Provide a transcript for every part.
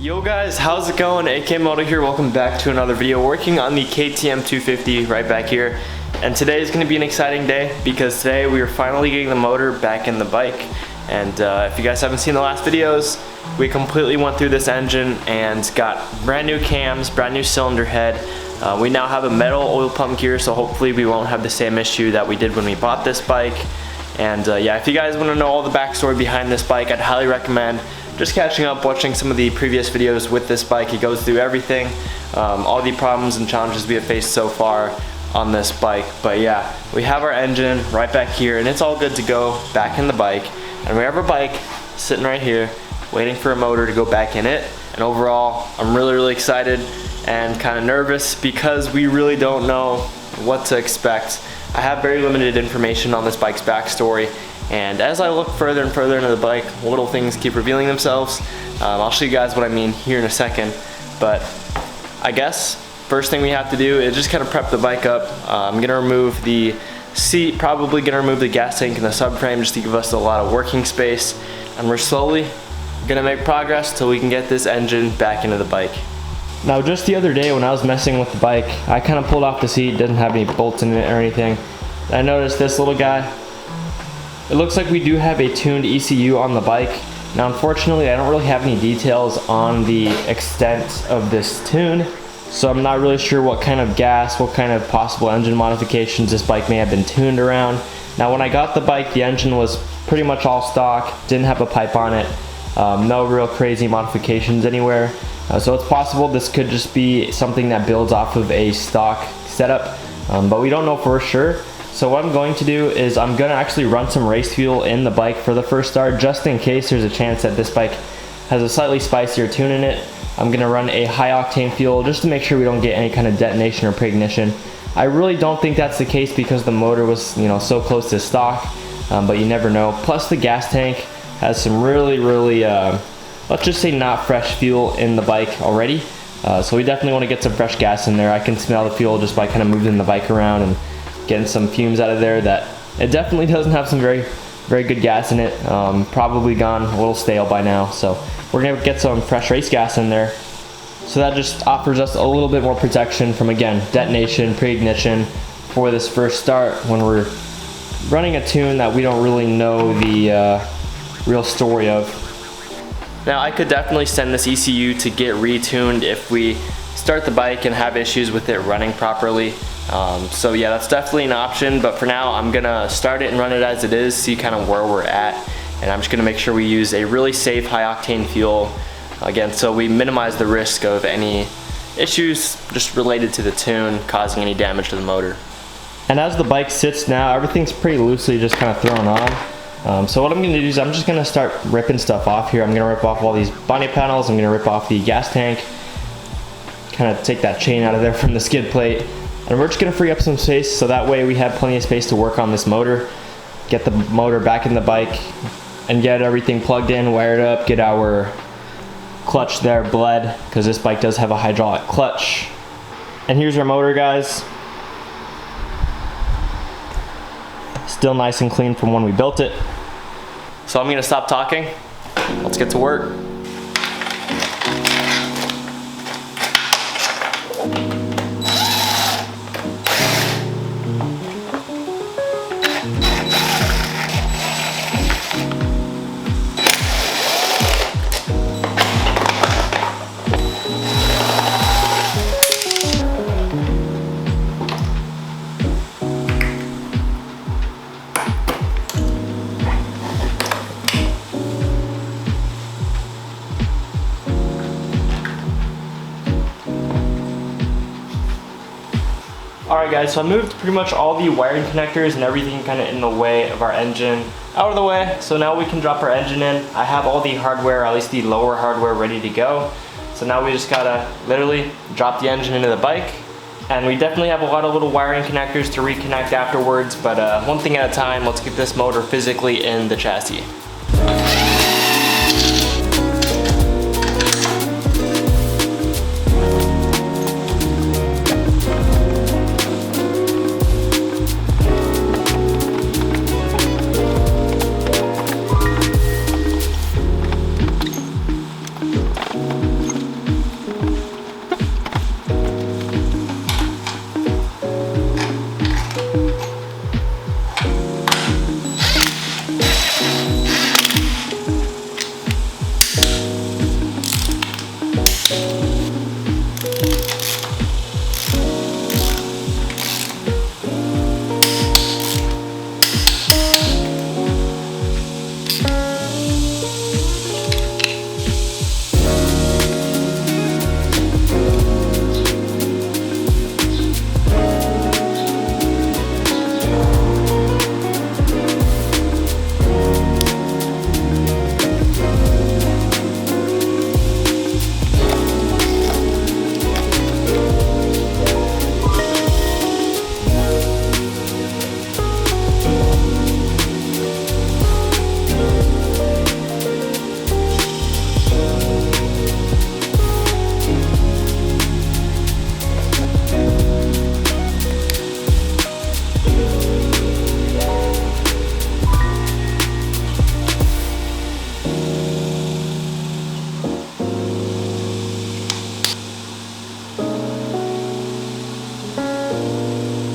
Yo guys, how's it going? AK Moto here, welcome back to another video. Working on the KTM 250 right back here. And today is going to be an exciting day because today we are finally getting the motor back in the bike. And if you guys haven't seen the last videos, we completely went through this engine and got brand new cams, brand new cylinder head. We now have a metal oil pump gear, so hopefully we won't have the same issue that we did when we bought this bike. And yeah, if you guys want to know all the backstory behind this bike, I'd highly recommend just catching up, watching some of the previous videos with this bike. It goes through everything, all the problems and challenges we have faced so far on this bike. But yeah, we have our engine right back here and it's all good to go back in the bike. And we have our bike sitting right here, waiting for a motor to go back in it. And overall, I'm really excited and kind of nervous because we really don't know what to expect. I have very limited information on this bike's backstory. And as I look further and further into the bike, little things keep revealing themselves. I'll show you guys what I mean here in a second. But I guess first thing we have to do is just kind of prep the bike up. I'm gonna remove the seat, probably gonna remove the gas tank and the subframe just to give us a lot of working space. And we're slowly gonna make progress till we can get this engine back into the bike. Now just the other day when I was messing with the bike, I kind of pulled off the seat, didn't have any bolts in it or anything. I noticed this little guy. It looks like we do have a tuned ECU on the bike. Now unfortunately I don't really have any details on the extent of this tune, so I'm not really sure what kind of gas, what kind of possible engine modifications this bike may have been tuned around. Now when I got the bike, the engine was pretty much all stock, didn't have a pipe on it, no real crazy modifications anywhere. So it's possible this could just be something that builds off of a stock setup, but we don't know for sure. So what I'm going to do is I'm going to actually run some race fuel in the bike for the first start, just in case there's a chance that this bike has a slightly spicier tune in it. I'm going to run a high octane fuel just to make sure we don't get any kind of detonation or preignition. I really don't think that's the case because the motor was, so close to stock, but you never know. Plus the gas tank has some really, let's just say not fresh fuel in the bike already. So we definitely want to get some fresh gas in there. I can smell the fuel just by kind of moving the bike around and getting some fumes out of there. That it definitely doesn't have some very good gas in it. Probably gone a little stale by now, so we're gonna get some fresh race gas in there, so that just offers us a little bit more protection from, again, detonation, pre-ignition for this first start when we're running a tune that we don't really know the real story of. Now I could definitely send this ECU to get retuned if we start the bike and have issues with it running properly. So yeah, that's definitely an option, but for now I'm gonna start it and run it as it is, see kind of where we're at, and I'm just gonna make sure we use a really safe high octane fuel, again, so we minimize the risk of any issues just related to the tune causing any damage to the motor. And as the bike sits now, everything's pretty loosely just kind of thrown on. So what I'm gonna do is I'm just gonna start ripping stuff off here. I'm gonna rip off all these body panels, I'm gonna rip off the gas tank, kind of take that chain out of there from the skid plate. And we're just gonna free up some space so that way we have plenty of space to work on this motor, get the motor back in the bike, and get everything plugged in, wired up, get our clutch there bled, because this bike does have a hydraulic clutch. And here's our motor, guys. Still nice and clean from when we built it. So I'm gonna stop talking. Let's get to work. Alright guys, so I moved pretty much all the wiring connectors and everything kind of in the way of our engine out of the way, so now we can drop our engine in. I have all the hardware, at least the lower hardware, ready to go. So now we just gotta literally drop the engine into the bike, and we definitely have a lot of little wiring connectors to reconnect afterwards, but one thing at a time. Let's get this motor physically in the chassis.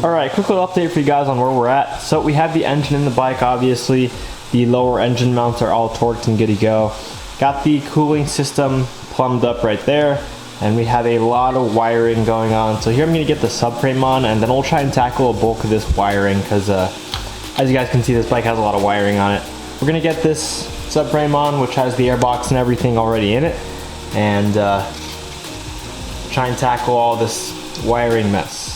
Alright, quick little update for you guys on where we're at. So we have the engine in the bike, obviously. The lower engine mounts are all torqued and good to go. Got the cooling system plumbed up right there. And we have a lot of wiring going on. So here I'm going to get the subframe on, and then we'll try and tackle a bulk of this wiring because as you guys can see, this bike has a lot of wiring on it. We're going to get this subframe on, which has the airbox and everything already in it, and try and tackle all this wiring mess.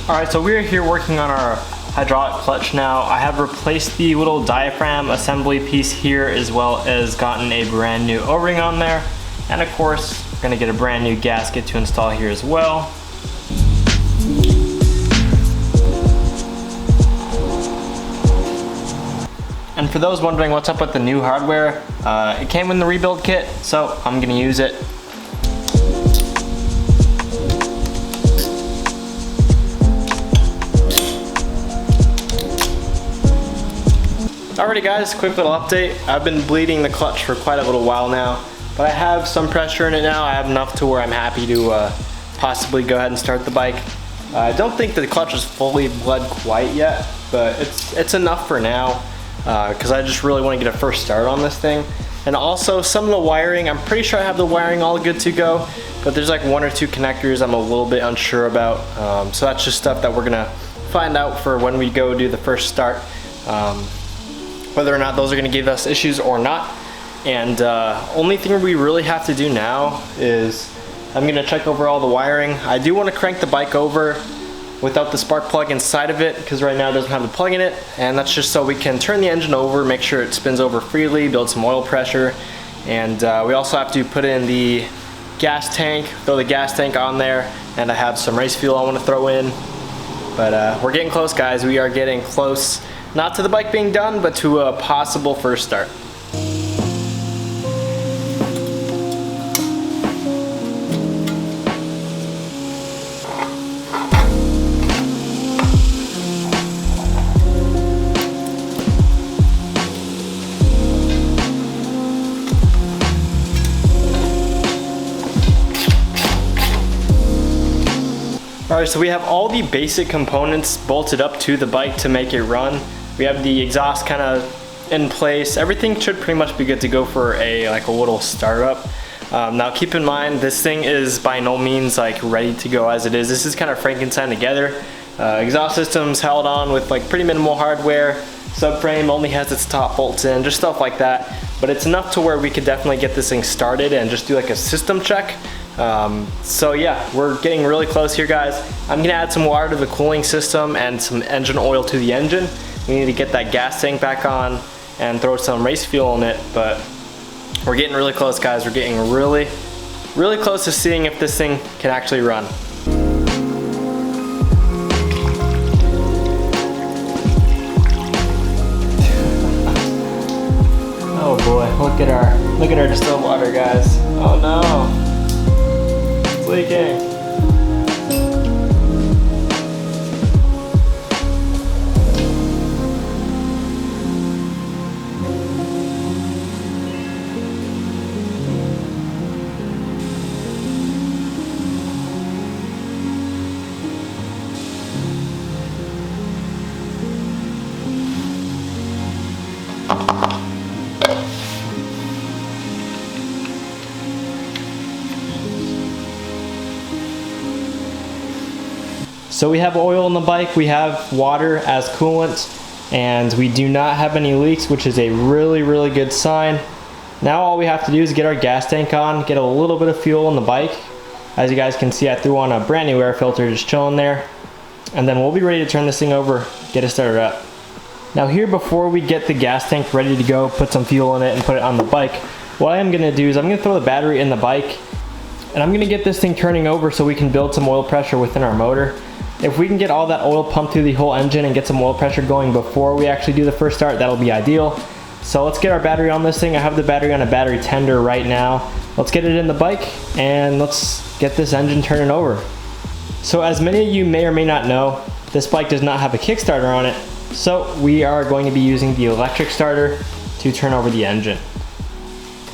Alright, so we're here working on our hydraulic clutch now. I have replaced the little diaphragm assembly piece here, as well as gotten a brand new O-ring on there. And of course, we're gonna get a brand new gasket to install here as well. And for those wondering what's up with the new hardware, it came in the rebuild kit, so I'm gonna use it. Alrighty guys, quick little update. I've been bleeding the clutch for quite a little while now, but I have some pressure in it now. I have enough to where I'm happy to possibly go ahead and start the bike. I don't think the clutch is fully bled quite yet, but it's enough for now because I just really want to get a first start on this thing. And also some of the wiring, I'm pretty sure I have the wiring all good to go, but there's like one or two connectors I'm a little bit unsure about. So that's just stuff that we're gonna find out for when we go do the first start. Whether or not those are gonna give us issues or not. And only thing we really have to do now is I'm gonna check over all the wiring. I do wanna crank the bike over without the spark plug inside of it, because right now it doesn't have the plug in it, and that's just so we can turn the engine over, make sure it spins over freely, build some oil pressure. And we also have to put in the gas tank, throw the gas tank on there, and I have some race fuel I wanna throw in. But we're getting close, guys. We are getting close. Not to the bike being done, but to a possible first start. Alright, so we have all the basic components bolted up to the bike to make it run. We have the exhaust kind of in place. Everything should pretty much be good to go for a little startup. Now keep in mind, this thing is by no means like ready to go as it is. This is kind of Frankenstein together. Exhaust system's held on with like pretty minimal hardware. Subframe only has its top bolts in, just stuff like that. But it's enough to where we could definitely get this thing started and just do like a system check. So yeah, we're getting really close here, guys. I'm gonna add some water to the cooling system and some engine oil to the engine. We need to get that gas tank back on and throw some race fuel in it, but we're getting really close, guys. We're getting really close to seeing if this thing can actually run. Oh boy, look at our distilled water, guys. Oh no, it's leaking. So we have oil in the bike, we have water as coolant, and we do not have any leaks, which is a really good sign. Now all we have to do is get our gas tank on, get a little bit of fuel in the bike. As you guys can see, I threw on a brand new air filter just chilling there. And then we'll be ready to turn this thing over, get it started up. Now here, before we get the gas tank ready to go, put some fuel in it and put it on the bike, what I am gonna do is I'm gonna throw the battery in the bike, and I'm gonna get this thing turning over so we can build some oil pressure within our motor. If we can get all that oil pumped through the whole engine and get some oil pressure going before we actually do the first start, that'll be ideal. So let's get our battery on this thing. I have the battery on a battery tender right now. Let's get it in the bike and let's get this engine turning over. So as many of you may or may not know, this bike does not have a Kickstarter on it. So we are going to be using the electric starter to turn over the engine.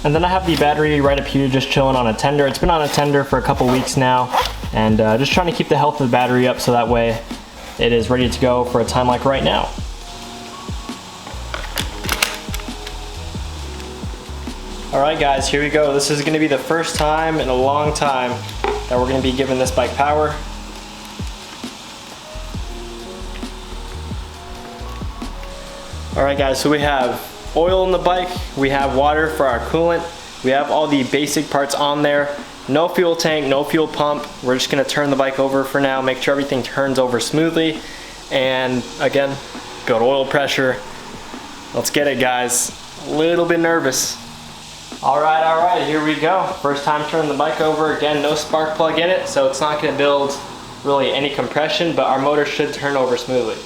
And then I have the battery right up here just chilling on a tender. It's been on a tender for a couple weeks now, and just trying to keep the health of the battery up so that way it is ready to go for a time like right now. Alright guys, here we go. This is going to be the first time in a long time that we're going to be giving this bike power. Alright guys, so we have oil in the bike, we have water for our coolant, we have all the basic parts on there. No fuel tank, no fuel pump. We're just gonna turn the bike over for now, make sure everything turns over smoothly, and again, go to oil pressure. Let's get it, guys. A little bit nervous. All right, here we go. First time turning the bike over. Again, no spark plug in it, so it's not gonna build really any compression, but our motor should turn over smoothly.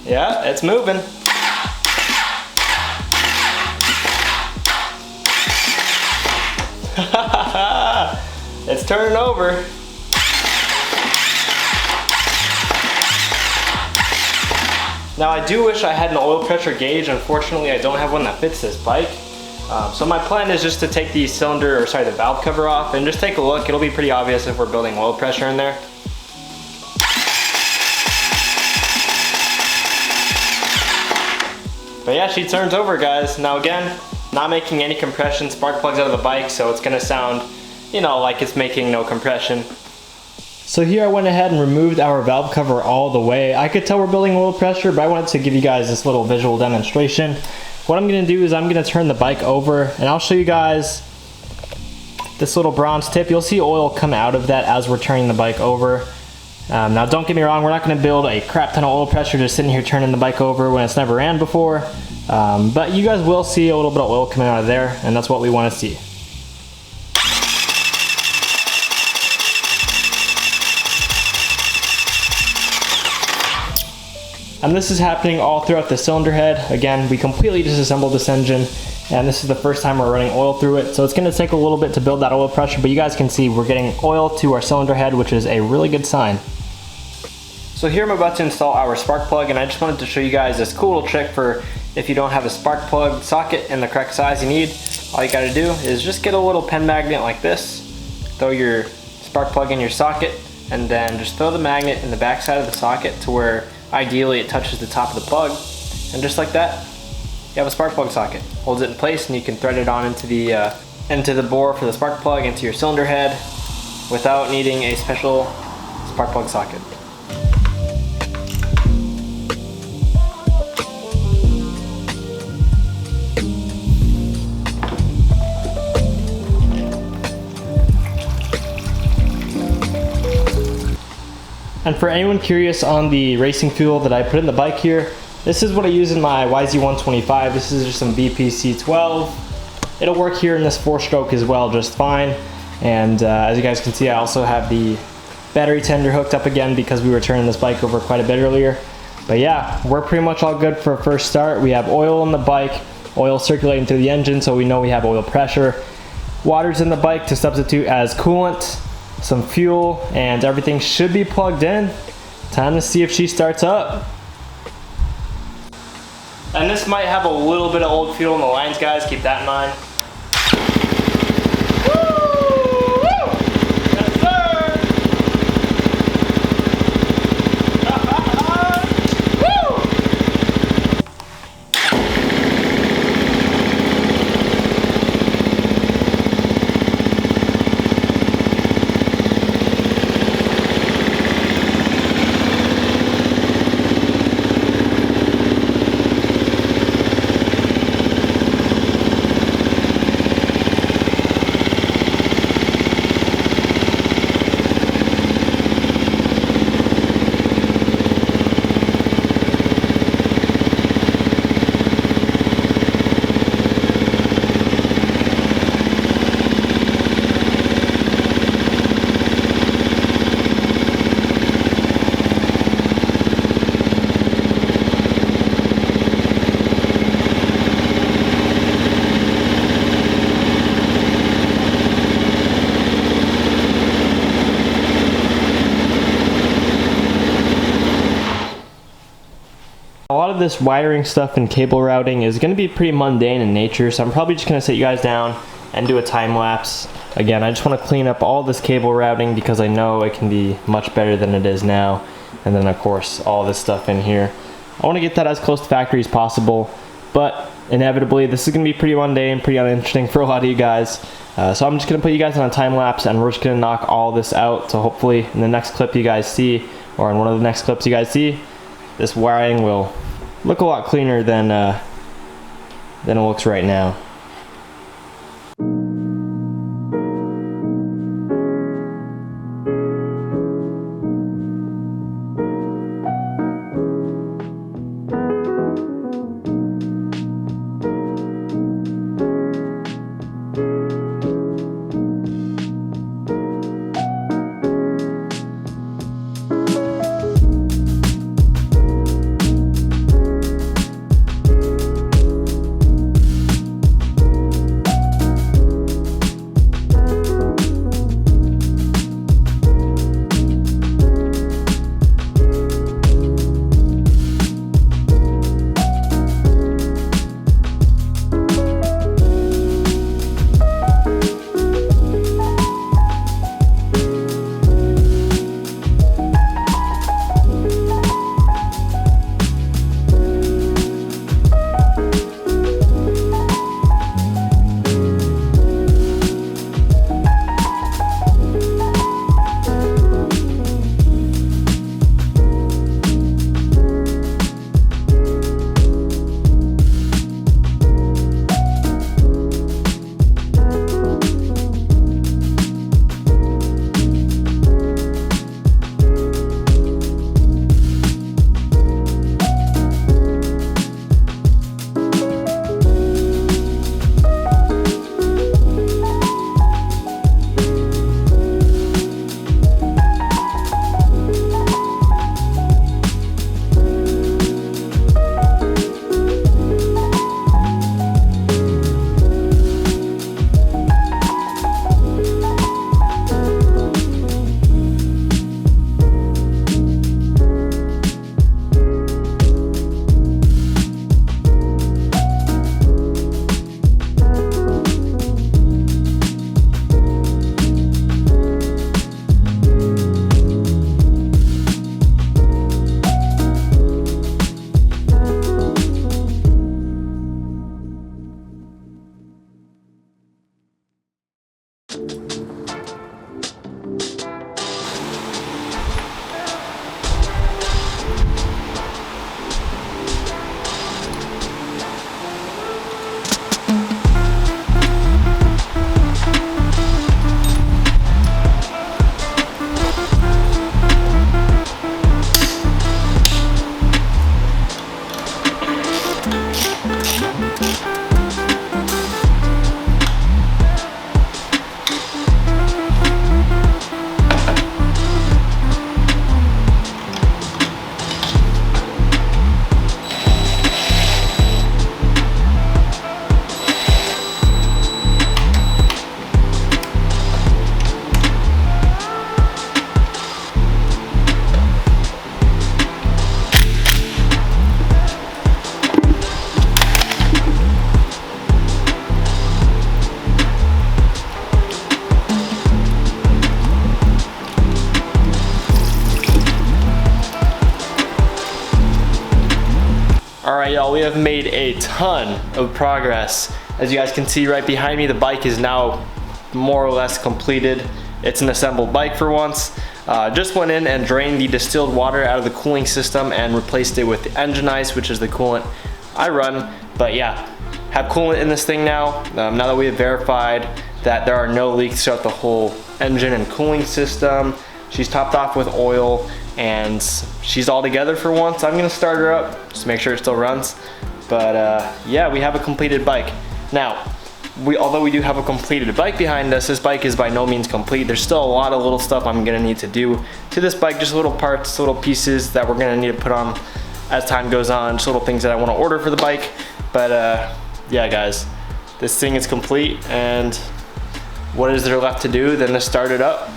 Yeah, it's moving. It's turning over. Now I do wish I had an oil pressure gauge. Unfortunately, I don't have one that fits this bike. So my plan is just to take the the valve cover off and just take a look. It'll be pretty obvious if we're building oil pressure in there. But yeah, she turns over, guys. Now again, not making any compression, spark plugs out of the bike, so it's gonna sound, you know, like it's making no compression. So here I went ahead and removed our valve cover all the way. I could tell we're building oil pressure, but I wanted to give you guys this little visual demonstration. What I'm gonna do is I'm gonna turn the bike over and I'll show you guys this little bronze tip. You'll see oil come out of that as we're turning the bike over. Now don't get me wrong, we're not going to build a crap ton of oil pressure just sitting here turning the bike over when it's never ran before, but you guys will see a little bit of oil coming out of there, and that's what we want to see. And this is happening all throughout the cylinder head. Again, we completely disassembled this engine, and this is the first time we're running oil through it, so it's going to take a little bit to build that oil pressure, but you guys can see we're getting oil to our cylinder head, which is a really good sign. So here I'm about to install our spark plug, and I just wanted to show you guys this cool little trick for if you don't have a spark plug socket in the correct size you need. All you gotta do is just get a little pen magnet like this, throw your spark spark plug in your socket, and then just throw the magnet in the back side of the socket to where ideally it touches the top of the plug, and just like that, you have a spark plug socket. Holds it in place, and you can thread it on into the bore for the spark plug, into your cylinder head, without needing a special spark plug socket. And for anyone curious on the racing fuel that I put in the bike here, this is what I use in my YZ125. This is just some BPC12. It'll work here in this 4-stroke as well just fine. And as you guys can see, I also have the battery tender hooked up again because we were turning this bike over quite a bit earlier. But yeah, we're pretty much all good for a first start. We have oil in the bike, oil circulating through the engine, so we know we have oil pressure. Water's in the bike to substitute as coolant, some fuel, and everything should be plugged in. Time to see if she starts up. And this might have a little bit of old fuel in the lines, guys, keep that in mind. A lot of this wiring stuff and cable routing is going to be pretty mundane in nature, so I'm probably just going to sit you guys down and do a time lapse. Again, I just want to clean up all this cable routing because I know it can be much better than it is now. And then of course all this stuff in here. I want to get that as close to factory as possible, but inevitably this is going to be pretty mundane, pretty uninteresting for a lot of you guys. So I'm just going to put you guys on a time lapse and we're just going to knock all this out. So hopefully in the next clip you guys see, or in one of the next clips you guys see, this wiring will look a lot cleaner than it looks right now. Alright y'all, we have made a ton of progress. As you guys can see right behind me, the bike is now more or less completed. It's an assembled bike for once. Just went in and drained the distilled water out of the cooling system and replaced it with the engine ice, which is the coolant I run. But yeah, have coolant in this thing now. Now that we have verified that there are no leaks throughout the whole engine and cooling system. She's topped off with oil and she's all together for once. I'm gonna start her up just to make sure it still runs. But yeah, we have a completed bike. Now, although we do have a completed bike behind us, this bike is by no means complete. There's still a lot of little stuff I'm gonna need to do to this bike, just little parts, little pieces that we're gonna need to put on as time goes on, just little things that I wanna order for the bike. But yeah guys, this thing is complete, and what is there left to do than to start it up?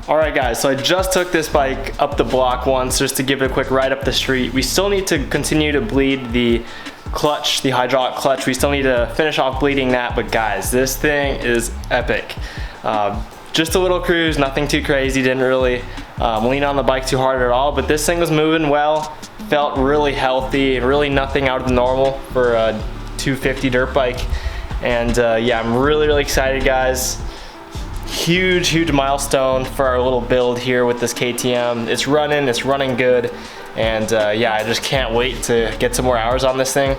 Alright guys, so I just took this bike up the block once just to give it a quick ride up the street. We still need to continue to bleed the clutch, the hydraulic clutch. We still need to finish off bleeding that, but guys, this thing is epic. Just a little cruise, nothing too crazy, didn't really lean on the bike too hard at all, but this thing was moving well, felt really healthy, really nothing out of the normal for a 250 dirt bike. And yeah, I'm really excited guys. Huge milestone for our little build here with this KTM. It's running good, and yeah, I just can't wait to get some more hours on this thing.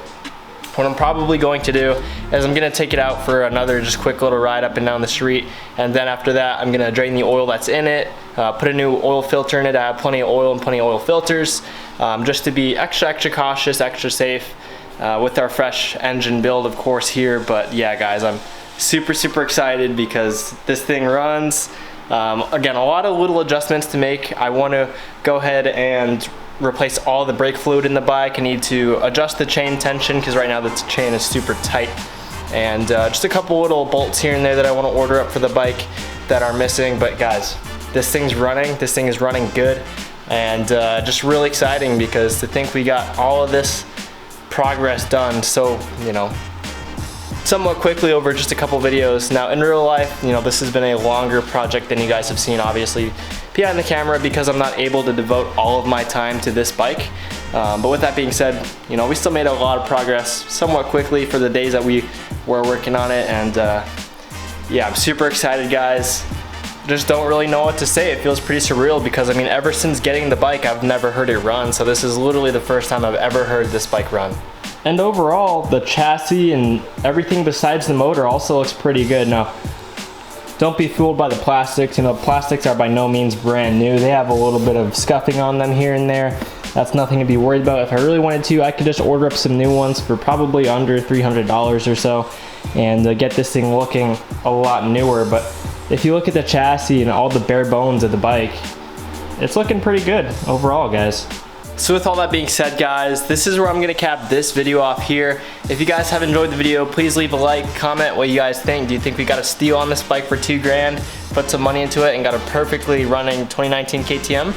What I'm probably going to do is I'm gonna take it out for another just quick little ride up and down the street, and then after that I'm gonna drain the oil that's in it, put a new oil filter in it. I have plenty of oil and plenty of oil filters, just to be extra cautious, extra safe with our fresh engine build of course here. But yeah guys, I'm super excited because this thing runs. Again, a lot of little adjustments to make. I want to go ahead and replace all the brake fluid in the bike. I need to adjust the chain tension because right now the chain is super tight, and just a couple little bolts here and there that I want to order up for the bike that are missing. But guys, this thing's running, this thing is running good, and just really exciting because to think we got all of this progress done so, you know, somewhat quickly over just a couple videos. Now in real life, you know, this has been a longer project than you guys have seen obviously behind the camera because I'm not able to devote all of my time to this bike. But with that being said, you know, we still made a lot of progress somewhat quickly for the days that we were working on it. And yeah, I'm super excited guys. Just don't really know what to say. It feels pretty surreal because I mean, ever since getting the bike, I've never heard it run. So this is literally the first time I've ever heard this bike run. And overall, the chassis and everything besides the motor also looks pretty good. Now, don't be fooled by the plastics. You know, plastics are by no means brand new. They have a little bit of scuffing on them here and there. That's nothing to be worried about. If I really wanted to, I could just order up some new ones for probably under $300 or so and get this thing looking a lot newer. But if you look at the chassis and all the bare bones of the bike, it's looking pretty good overall, guys. So with all that being said, guys, this is where I'm gonna cap this video off here. If you guys have enjoyed the video, please leave a like, comment what you guys think. Do you think we got a steal on this bike for 2 grand, put some money into it, and got a perfectly running 2019 KTM?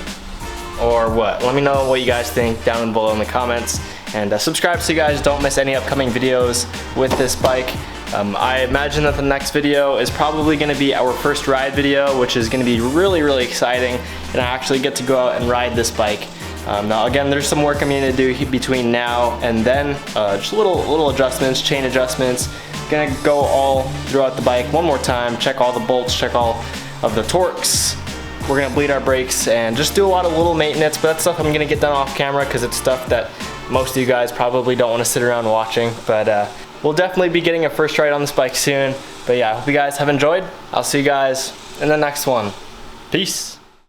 Or what? Let me know what you guys think down below in the comments. And subscribe so you guys don't miss any upcoming videos with this bike. I imagine that the next video is probably going to be our first ride video, which is going to be really exciting, and I actually get to go out and ride this bike. Now again, there's some work I'm going to do between now and then, just little adjustments, chain adjustments. Gonna go all throughout the bike one more time, check all the bolts, check all of the torques. We're gonna bleed our brakes and just do a lot of little maintenance, but that's stuff I'm gonna get done off camera because it's stuff that most of you guys probably don't want to sit around watching. But we'll definitely be getting a first ride on this bike soon. But yeah, I hope you guys have enjoyed. I'll see you guys in the next one. Peace.